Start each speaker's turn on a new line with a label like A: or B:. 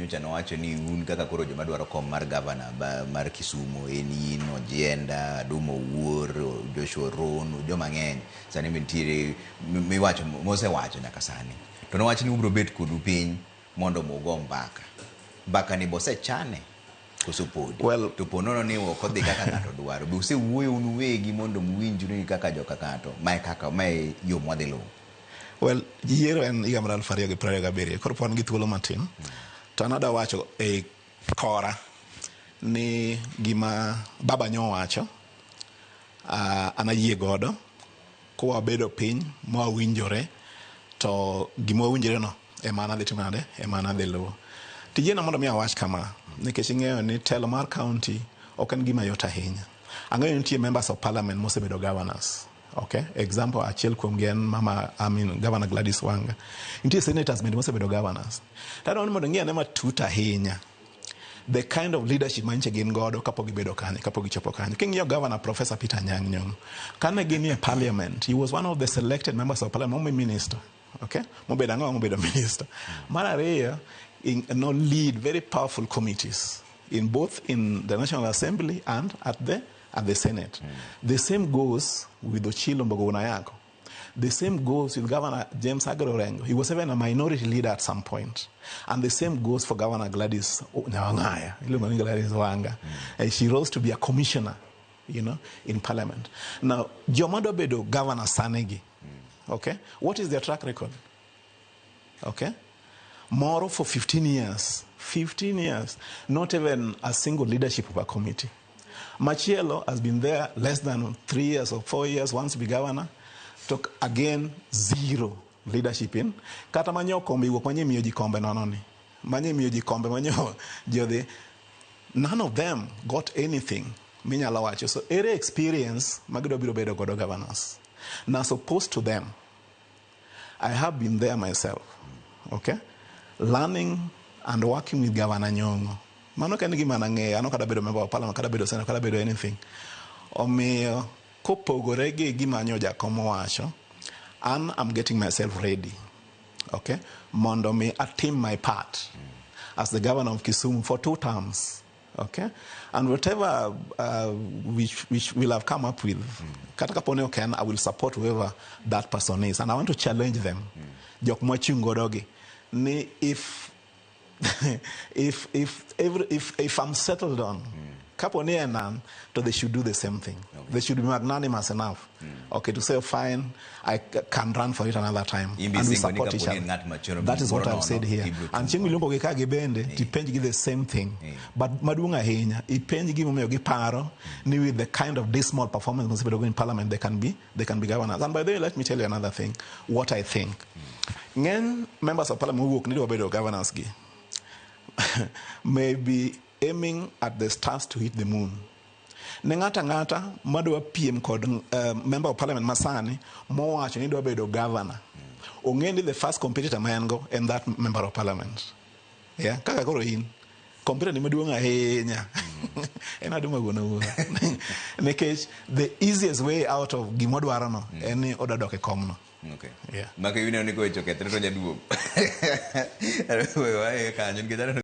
A: nyocha nowacho ni un kaka koro joma dwaro kom mar gavana mar Kisumu in Ojienda, Adumo Wuor, Joshua Ron, joma ng'eny sani mentiere miwacho mosewacho nyaka sani. To nowacho ni ubro bet kodu piny mondo mugo mbaka ni bosechane kusupodi.
B: Well,
A: to ponono ni okodhi kaka ng'ato dwaro. Be usewuoyo un uwegi mondo muwinjru ni kaka joka ng'ato mae yo mwadhi luwo.
B: Well, yiero en higa mar 2027 koro pon gi thuolo matin. To anada wacho e kora ni gima baba nyo wacho anayie godo ko wabedo piny mwawinjore to gima wawinjore no emana dhi timade emana dhi luwo. Tijena mondo mi awach kama nikech ing'eyo ni telo mar county ok en gima yot ahinya. Ang'eyo nitie members of parliament mosebedo governors. Okay, example achiel kuom gen Governor Gladys Wanga. Nitie senators bende mosebedo governors. Tadwaro ni mondo ng'e ane matut ahinya the kind of leadership manche gin godo kapok gibedo kanye, kapok gichopo kanye. King'iyo Governor Professor Peter Anyang' Nyong'o, kane gin e parliament, he was one of the selected members of parliament, minister. Okay, mobedo ang'o mobedo minister. Mar ariyo, lead very powerful committees in both in the National Assembly and at the Senate. The same goes with Ochilo Mbogo. The same goes with Governor James Agro-Orengo. He was even a minority leader at some point. And the same goes for Governor Gladys Wanga. She rose to be a commissioner, in Parliament. Now, Jomado Bedo, Governor Sanegi, okay? What is their track record? Okay? Moro for 15 years. 15 years. Not even a single leadership of a committee. Machielo has been there less than 3 years or 4 years once to be governor. Took again zero leadership in. Kata manyo kombe iwo manye miyo jikombe nononi. Manye miyo jikombe manyo jode. None of them got anything. Minya lawacho. So ere experience magido biro bedo godo governors. Now opposed to them, I have been there myself. Okay? Learning and working with Governor Nyong'o. Mano kan gima nang'eyo, ano kada bedo member of parliament, kada bedo senator, kada bedo anything. Omiyo kopogore gi gima nyo jakom wacho, and I'm getting myself ready. Okay? Mondo me attempt my part as the governor of Kisumu for 2 terms. Okay? And whatever which we'll have come up with, katakapone oken, I will support whoever that person is. And I want to challenge them. Jok mwachungodogi. Ni if I'm settled on, kapone enan, so they should do the same thing. Okay. They should be magnanimous enough. Okay, to say, fine, I can run for it another time. And we support each other. That is what I've said here. And Chingu Lumbo Gekage Bende, Tipenji give the same thing. But Madunga Henya, Ipenji give me Giparo, ni with the kind of dismal performance in Parliament, they can be governors. And by the way, let me tell you another thing, what I think. When members of Parliament who need to obey the governors, may be aiming at the stars to hit the moon. Ngata madwa PM called member of parliament masani mo wacho ni do bedo governor. Ongendi the first competitor mayango and that member of parliament. Yeah, kaka koro in competitor ni maduong ahinya. En aduma gono. Because the easiest way out of gimodwaro no en odadoke komno.
A: Okay.
B: Yeah.
A: Maka yune ni ko choke treto jaduo. Wewe kanyo